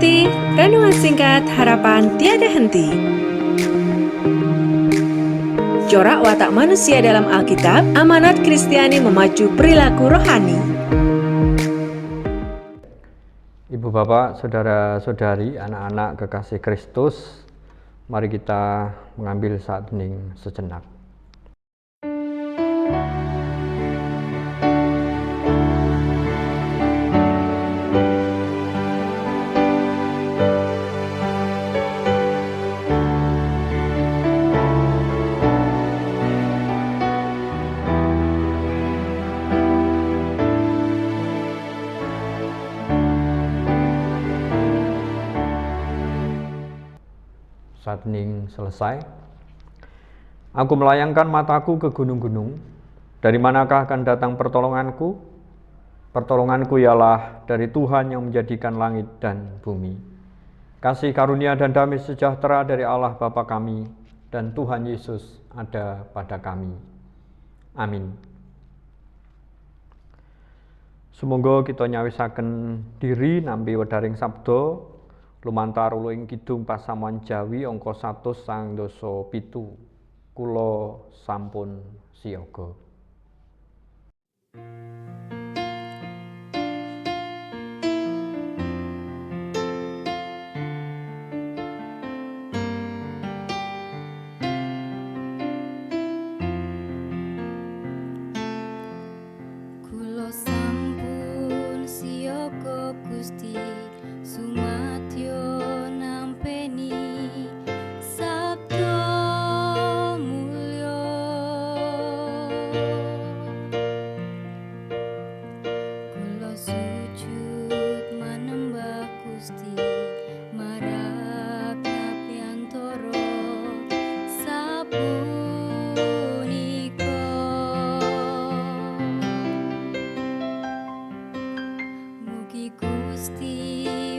ikuti renungan singkat harapan tiada henti. Corak watak manusia dalam Alkitab, amanat Kristiani memacu perilaku rohani. Ibu bapak, saudara-saudari, anak-anak kekasih Kristus, mari kita mengambil saat hening sejenak. Saat hening selesai, aku melayangkan mataku ke gunung-gunung. Dari manakah akan datang pertolonganku? Pertolonganku ialah dari Tuhan yang menjadikan langit dan bumi. Kasih karunia dan damai sejahtera dari Allah Bapa kami dan Tuhan Yesus ada pada kami. Amin. Semoga kita nyawisaken diri nampi wedaring sabda lumantar ing kidung pasamuan Jawi angka 197. Kula sampun siaga. Kula sampun siaga Gusti, sumadyo nampeni sabda mulya. Kula sujud manembah Gusti, marang kapiyantara sapunika. Mugi Gusti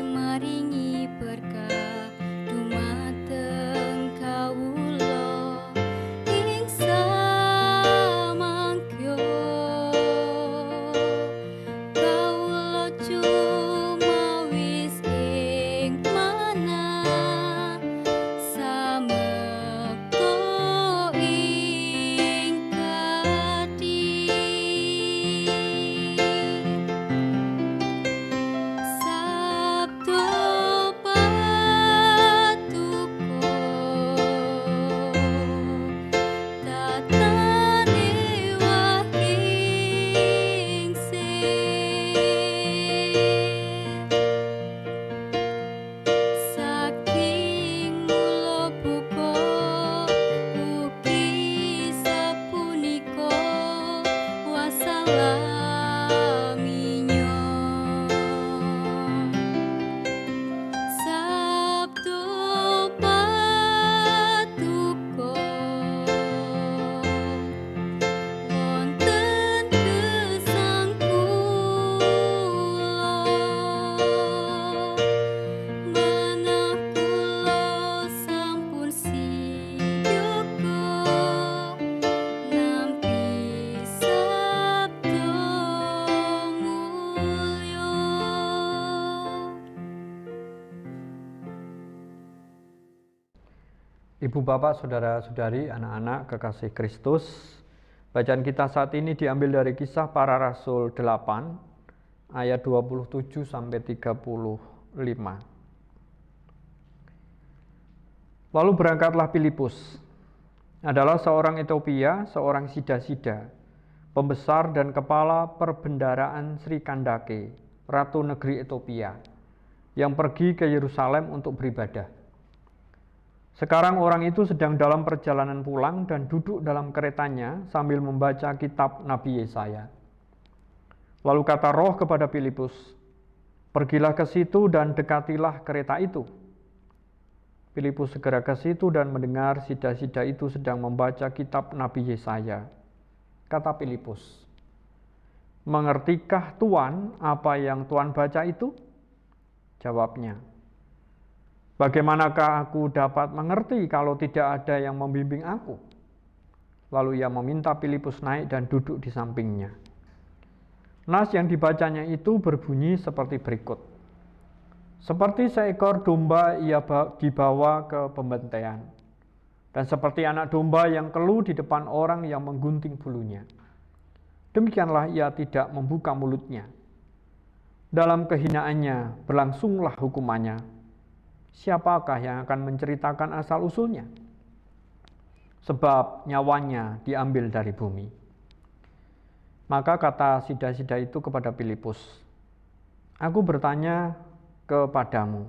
maringi berkah dumateng kawula ing samangkya. Kawula cumawis ing manah samekta ing kadhi. Sabda patuko tatane wahing saking mula buka ugi sapunika wasalaminya. Sabda patuko wonten gesang kula, manah kula sampun siyaga nampi sabda mulya. Ibu bapak, saudara-saudari, anak-anak kekasih Kristus, bacaan kita saat ini diambil dari Kisah Para Rasul 8 ayat 27 sampai 35. Lalu berangkatlah Filipus, adalah seorang Etiopia, seorang Sida-Sida, pembesar dan kepala perbendaraan Sri Kandake, ratu negeri Etiopia, yang pergi ke Yerusalem untuk beribadah. Sekarang orang itu sedang dalam perjalanan pulang dan duduk dalam keretanya sambil membaca kitab Nabi Yesaya. Lalu kata Roh kepada Filipus, "Pergilah ke situ dan dekatilah kereta itu." Filipus segera ke situ dan mendengar Sida-Sida itu sedang membaca kitab Nabi Yesaya. Kata Filipus, "Mengertikah Tuan apa yang Tuan baca itu?" Jawabnya, "Bagaimanakah aku dapat mengerti kalau tidak ada yang membimbing aku?" Lalu ia meminta Filipus naik dan duduk di sampingnya. Nas yang dibacanya itu berbunyi seperti berikut. Seperti seekor domba ia dibawa ke pembantaian, dan seperti anak domba yang keluh di depan orang yang menggunting bulunya. Demikianlah ia tidak membuka mulutnya. Dalam kehinaannya berlangsunglah hukumannya. Siapakah yang akan menceritakan asal-usulnya? Sebab nyawanya diambil dari bumi. Maka kata sida-sida itu kepada Filipus, "Aku bertanya kepadamu,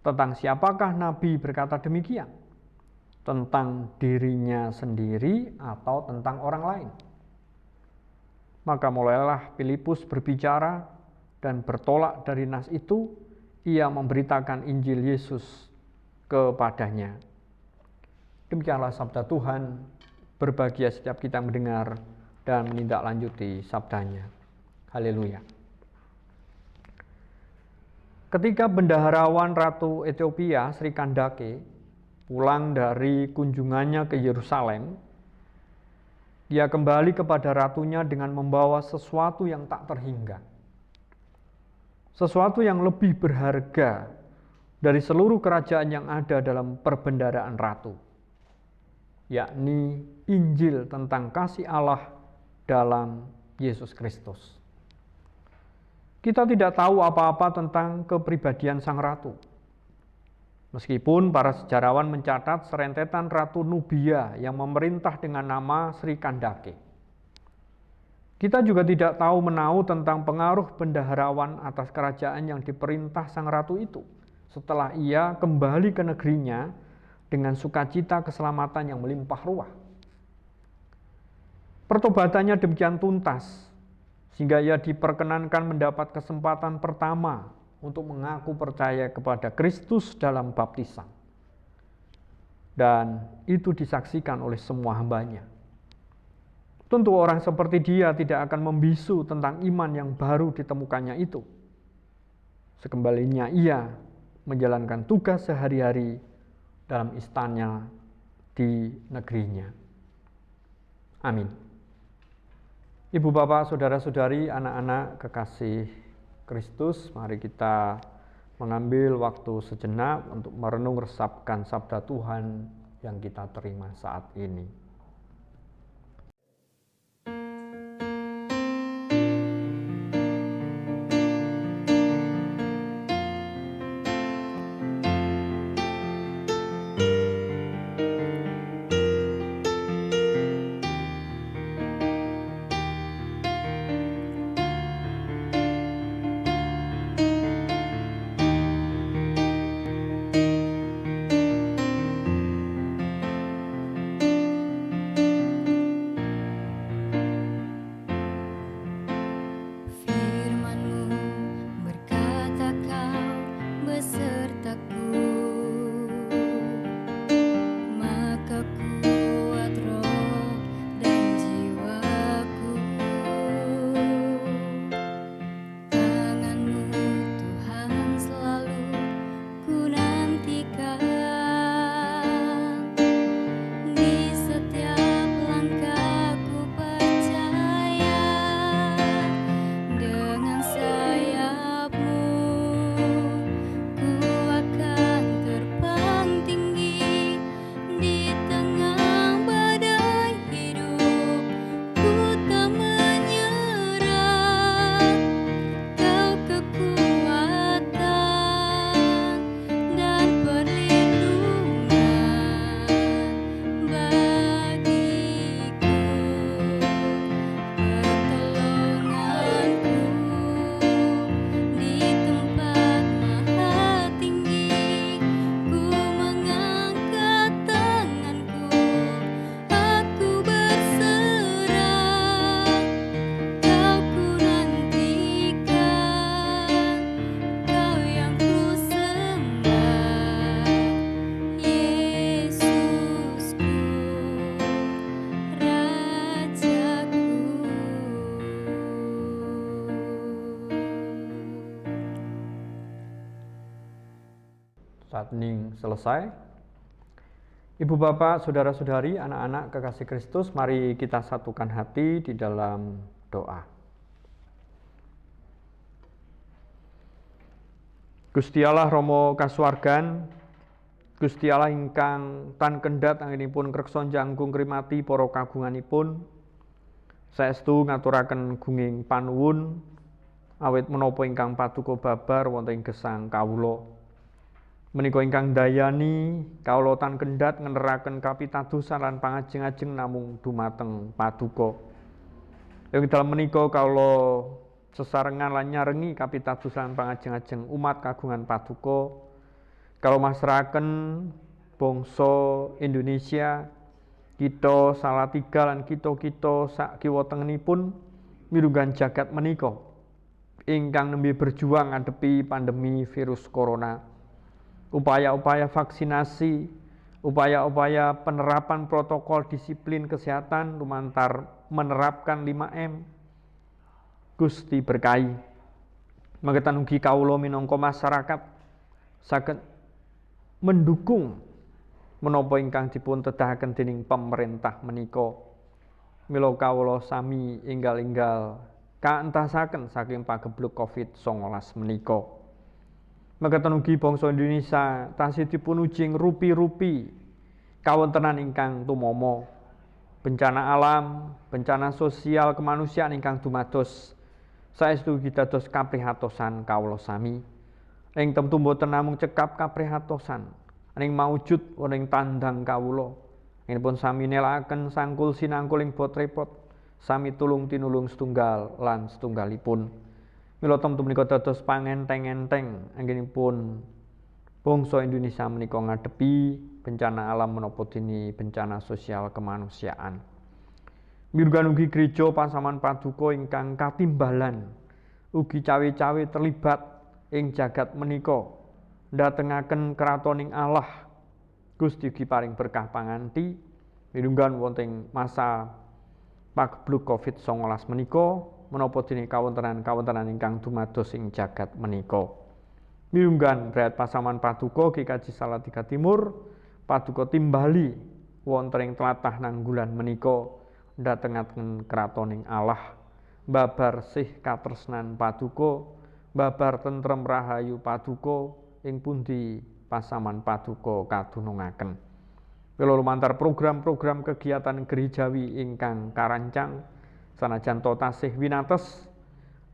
tentang siapakah Nabi berkata demikian? Tentang dirinya sendiri atau tentang orang lain?" Maka mulailah Filipus berbicara, dan bertolak dari nas itu, ia memberitakan Injil Yesus kepadanya. Demikianlah sabda Tuhan. Berbahagia setiap kita mendengar dan menindaklanjuti sabdanya. Haleluya. Ketika bendaharawan Ratu Ethiopia Sri Kandake pulang dari kunjungannya ke Yerusalem, dia kembali kepada ratunya dengan membawa sesuatu yang tak terhingga. Sesuatu yang lebih berharga dari seluruh kerajaan yang ada dalam perbendaharaan ratu, yakni Injil tentang kasih Allah dalam Yesus Kristus. Kita tidak tahu apa-apa tentang kepribadian sang ratu. Meskipun para sejarawan mencatat serentetan Ratu Nubia yang memerintah dengan nama Sri Kandake. Kita juga tidak tahu menau tentang pengaruh bendaharawan atas kerajaan yang diperintah sang ratu itu setelah ia kembali ke negerinya dengan sukacita keselamatan yang melimpah ruah. Pertobatannya demikian tuntas sehingga ia diperkenankan mendapat kesempatan pertama untuk mengaku percaya kepada Kristus dalam baptisan. Dan itu disaksikan oleh semua hambanya. Tentu orang seperti dia tidak akan membisu tentang iman yang baru ditemukannya itu. Sekembalinya ia menjalankan tugas sehari-hari dalam istananya di negerinya. Amin. Ibu, bapak, saudara-saudari, anak-anak kekasih Kristus, mari kita mengambil waktu sejenak untuk merenung resapkan sabda Tuhan yang kita terima saat ini. Saat hening selesai. Ibu, bapak, saudara-saudari, anak-anak kekasih Kristus, mari kita satukan hati di dalam doa. Gusti Allah Rama kasuwargan, Gusti Allah ingkang tan kendhat anggenipun ngreksa njangkung ngrimati para kagunganipun, saestu ngaturaken gunging panuwun awit menapa ingkang paduka babar wonten ing gesang kawula. Menika ingkang dayani kawula tan kendhat ngeneraken kapitadosan lan pangajeng-ajeng namung dumateng paduka. Ing dalem menika kawula sesarengan lan nyarengi kapitadosan pangajeng-ajeng umat kagungan paduka, kawula masrahaken bangsa Indonesia, kita Salatiga lan kita-kita sak kiwa tengenipun mirunggan jagat menika ingkang nembe berjuang ngadepi pandemi virus corona. Upaya-upaya vaksinasi, upaya-upaya penerapan protokol disiplin kesehatan lumantar menerapkan 5M Gusti berkahi. Mangketan ugi kawula minangka masyarakat saged mendukung menapa ingkang dipun tedahaken dening pemerintah menika. Mila kawula sami enggal-enggal kaentasaken saking pagebluk Covid-19 menika. Mangketan ugi bangsa Indonesia tasih dipun uji rupi-rupi kawontenan ingkang tumama, bencana alam, bencana sosial kemanusiaan ingkang dumados saestu ugi dados kaprihatosan kawula sami. Ing temtu boten namung cekap kaprihatosan, ing maujud wonten tandang kawula. Ingipun sami nelakaken sangkul sinangkul ing bot repot, sami tulung tinulung setunggal lan setunggalipun. Mila temtu menika dados pangenteng-enteng anggenipun bangsa Indonesia menika ngadepi bencana alam menapa dene bencana sosial kemanusiaan. Mirunggan ugi gereja Pasaman Paduka ingkang katimbalan ugi cawe-cawe terlibat ing jagat menika ndatengaken kratoning Allah. Gusti ugi paring berkah panganti mirunggan wonten masa pagebluk Covid-19 menika menapa dene kawontenan-kawontenan ingkang dumados ing jagat menika. Mirunggan Brayat Pasaman Paduka GKJ Salatiga Timur paduka timbali wonten ing tlatah Nanggulan menika ndatengaken kratoning Allah, babar sih katresnan paduka, babar tentrem rahayu paduka ing pundi Pasaman Paduka kadunungaken. Mila lumantar program-program kegiatan gerejawi ingkang karancang sanajan tasih winates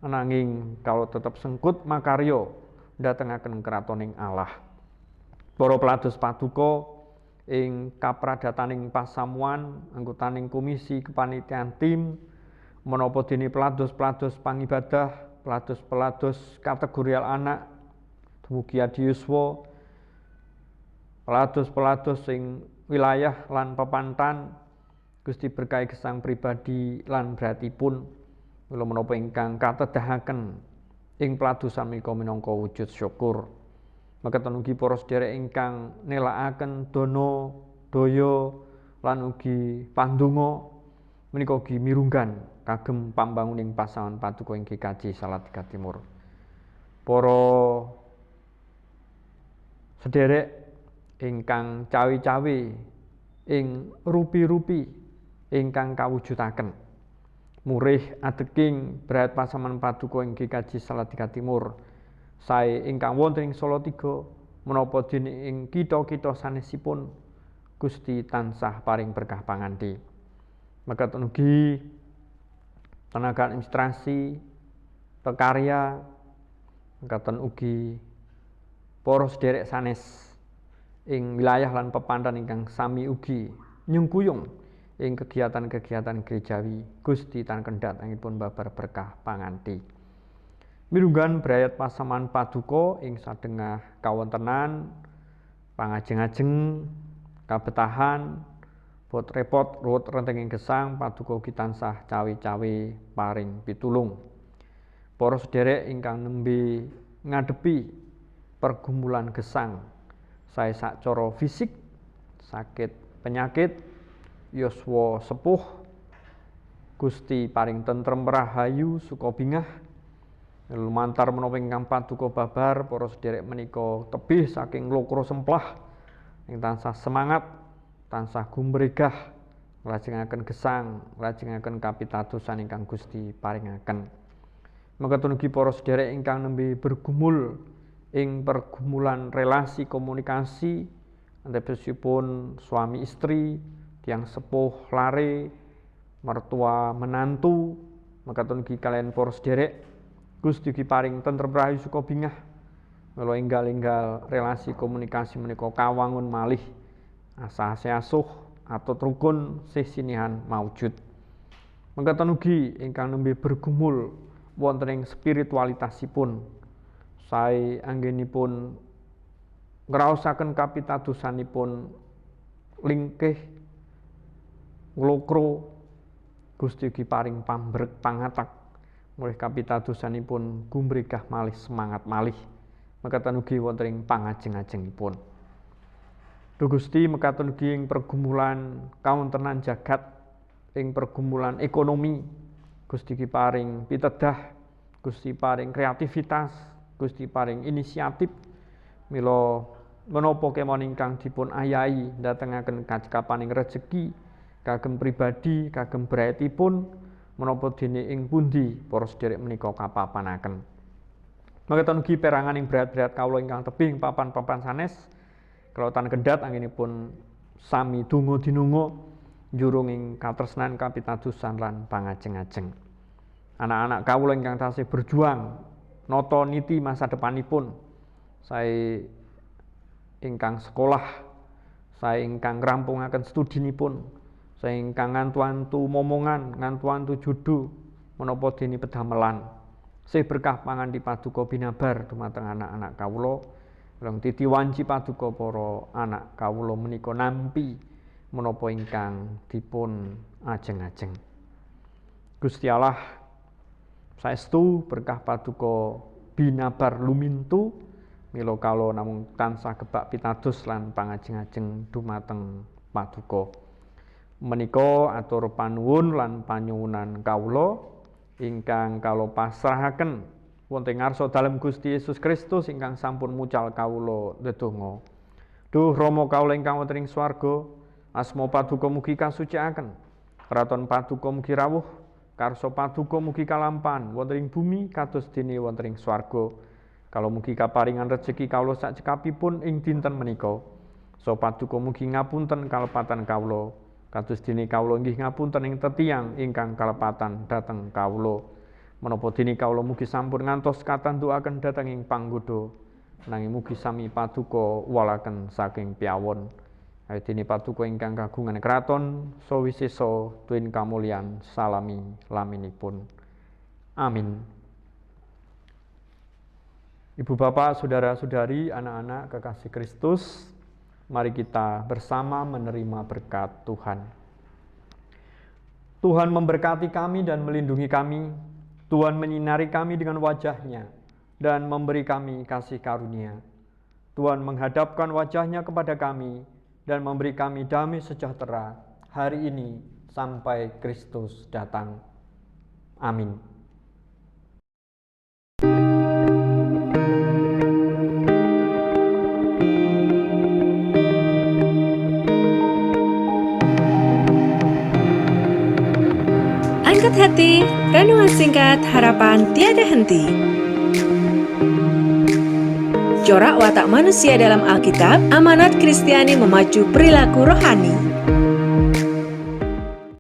ananging kalau tetep sengkut makarya ndatengaken kratoning Allah. Para pelados paduka ing kapradataning pasamuan anggotaning komisi kepanitiaan tim menapa dene pelados-pelados pangibadah, pelados-pelados kategorial anak dumugi adiyuswa, pelados-pelados sing wilayah lan pepantan Gusti berkahi gesang pribadi lan beratipun. Mila menapa ingkang katedahaken ing peladosan menika minangka wujud syukur. Mekaten ugi para sedherek ingkang nelakaken dana daya lan ugi pandonga menika ugi mirunggan kagem pambanguning Pasaman Paduka ing GKJ Salatiga Timur. Para sedherek ingkang cawe-cawe ing rupi-rupi ingkang kawujudaken murih adeking Brayat Pasaman Paduka ing GKJ Salatiga Timur sae ingkang wonten ing Salatiga menapa dene ing kita-kita sanesipun Gusti tansah paring berkah panganti. Mekaten ugi tenaga administrasi, pekarya, mekaten ugi para sedherek sanes ing wilayah lan pepandan ingkang sami ugi nyungkuyung ing kegiatan-kegiatan gerejawi Gusti tan kendhat anggenipun babar berkah panganti. Mirunggan Brayat Pasaman Paduka ing sadengah kawontenan pangajeng-ajeng kabetahan bot repot ruwet rentenging gesang paduka ugi tansah cawe-cawe paring pitulung. Para sedherek ingkang nembe ngadepi pergumulan gesang sae sacara fisik, sakit penyakit, yuswa sepuh, Gusti paring tentrem rahayu suka bingah. Lumantar menapa ingkang paduka babar para sedherek menika tebih saking lokro semplah ing tansah semangat, tansah gumregah nglajengaken gesang, nglajengaken kapitadosan ingkang Gusti paringaken. Mekaten ugi para sedherek ingkang nembe bergumul ing pergumulan relasi komunikasi antepesipun suami istri, tiang sepuh lare, mertua menantu, mekaten ugi kalian para sederek Gusti ugi paring tentrem rahayu suka bingah mila enggal-enggal relasi komunikasi menika kawangun malih asah-asih asuh atut rukun sesinihan maujud. Mekaten ugi ingkang nembe bergumul wonten ing spiritualitasipun sae anggenipun ngraosaken kapitadosanipun lingkih nglokro Gusti ugi paring pambrek pangatak mulih kapitadosanipun gumregah malih semangat malih mekaten ugi wonten ing pangajeng-ajengipun. Duh Gusti mekaten ugi ing pergumulan kawontenan jagat ing pergumulan ekonomi Gusti ugi paring pitedah, Gusti paring kreativitas, Gusti paring inisiatif mila menapa kemawon ingkang dipun ayahi ndatengaken kacekapaning rejeki kagem pribadi kagem braetipun menapa dene ing pundi para sedherek menika kapapanaken. Mekaten ugi perangan ing berat-berat kawula ingkang tebing papan-papan sanes kelautan kendhat anggenipun sami donga dinunga njurung ing katresnan kapitadosan lan pangajeng-ajeng. Anak-anak kawula ingkang tasih berjuang nata niti masa depanipun sae ingkang sekolah, sae ingkang ngrampungaken studinipun, sae ingkang ngantu-antu momongan, ngantu-antu judu menapa dene pedamelan. Sih berkah pangandhi paduka binabar dumateng anak-anak kawula, lang titi wanci paduka para anak kawula menika nampi menapa ingkang dipun ajeng-ajeng. Gusti Allah saestu berkah paduka binabar lumintu mila kala namung tansah kebak pitados lan pangajeng-ajeng dumateng paduka. Menika atur panuwun lan panyuwunan kawula ingkang kala pasrahaken wonten ngarsa dalem Gusti Yesus Kristus ingkang sampun mucal kawula ndedonga. Duh Rama kawula ingkang wonten ing swarga, asma paduka mugi kasucikaken. Kraton paduka mugi rawuh, karsa paduka mugi kalampahan wonten ing bumi kados dene wonten ing swarga. Kalau mugi kaparingan rejeki kawula sak cekapipun ing dinten menika. So paduka mugi ngapunten kalepatan kawula kados dene kawula inggih ngapunten ing tetiang ingkang kalepatan dhateng kawula. Menapa dene kawula mugi sampun ngantos katandukaken dhateng ing panggoda nanging mugi sami paduka walaken saking piyawon. Dene paduka ingkang kagungan kraton sawisesa tuwin kamulyan salami laminipun. Amin. Ibu bapak, saudara-saudari, anak-anak kekasih Kristus, mari kita bersama menerima berkat Tuhan. Tuhan memberkati kami dan melindungi kami. Tuhan menyinari kami dengan wajah-Nya dan memberi kami kasih karunia. Tuhan menghadapkan wajah-Nya kepada kami dan memberi kami damai sejahtera hari ini sampai Kristus datang. Amin. Angkat hati, renungan singkat harapan tiada henti. Corak watak manusia dalam Alkitab, amanat Kristiani memacu perilaku rohani.